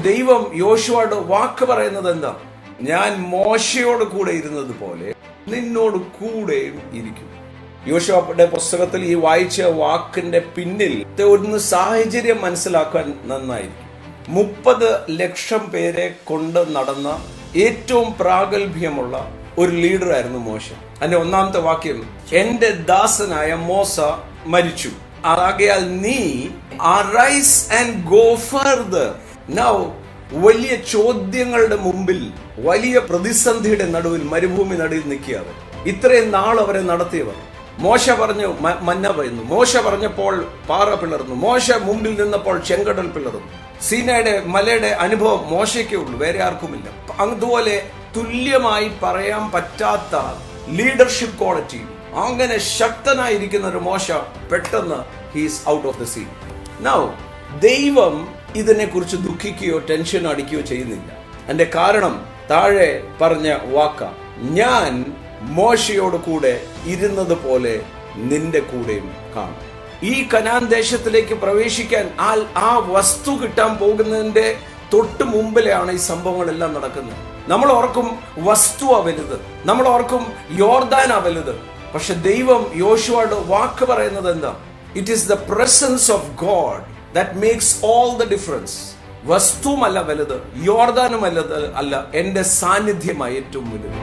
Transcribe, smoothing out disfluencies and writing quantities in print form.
ദൈവം യോശുവയോട് വാക്ക് പറയുന്നത് എന്താ? ഞാൻ മോശയോട് കൂടെ ഇരുന്നത് പോലെ നിന്നോട് കൂടെയും ഇരിക്കും. യോശുവയുടെ പുസ്തകത്തിൽ ഈ വായിച്ച വാക്കിന്റെ പിന്നിൽ ഒന്ന് സാഹചര്യം മനസ്സിലാക്കാൻ നന്നായിരിക്കും. 30 ലക്ഷം പേരെ കൊണ്ട് നടന്ന ഏറ്റവും പ്രാഗൽഭ്യമുള്ള ഒരു ലീഡറായിരുന്നു മോശ. അതിന്റെ 1-ാമത്തെ വാക്യം, എന്റെ ദാസനായ മോശ മരിച്ചു, ആകയാൽ നീ arise and go further. Now വലിയ ചോദ്യങ്ങളുടെ മുമ്പിൽ, വലിയ പ്രതിസന്ധിയുടെ നടുവിൽ, മരുഭൂമി നടുവിൽ നിൽക്കുകയാണ്. ഇത്രയും നാൾ അവരെ നടത്തിയവർ. മോശ പറഞ്ഞു മന്ന പെയ്യുന്നു, മോശ പറഞ്ഞപ്പോൾ പാറ പിളർന്നു, മോശ മുമ്പിൽ നിന്നപ്പോൾ ചെങ്കടൽ പിളർന്നു. സീനയുടെ മലയുടെ അനുഭവം മോശയ്ക്കേ ഉള്ളൂ, വേറെ ആർക്കുമില്ല. അതുപോലെ തുല്യമായി പറയാൻ പറ്റാത്ത ലീഡർഷിപ്പ് ക്വാളിറ്റി, അങ്ങനെ ശക്തനായിരിക്കുന്ന ഒരു മോശ പെട്ടെന്ന് he's out of the scene. Now ദൈവം ഇതിനെക്കുറിച്ച് ദുഃഖിക്കുകയോ ടെൻഷൻ അടിക്കുകയോ ചെയ്യുന്നില്ല. അതിന്റെ കാരണം താഴെ പറഞ്ഞ വാക്ക, ഞാൻ മോശയോട് കൂടെ ഇരുന്നത് പോലെ നിന്റെ കൂടെയും കാണും. ഈ കനാൻ ദേശത്തിലേക്ക് പ്രവേശിക്കാൻ ആ വസ്തു കിട്ടാൻ പോകുന്നതിന്റെ തൊട്ട് മുമ്പിലാണ് ഈ സംഭവങ്ങളെല്ലാം നടക്കുന്നത്. നമ്മൾ ഓർക്കും വസ്തുവാ വലുത്, നമ്മൾ ഓർക്കും യോർദാനാ വലുത്. പക്ഷെ ദൈവം യോശുവയോട് വാക്ക് പറയുന്നത് എന്താ? It is the presence of God that makes all the difference. വസ്തുവല്ല വലുത്, യോർദാനും അല്ല, എന്റെ സാന്നിധ്യമായി ഏറ്റവും വലുത്.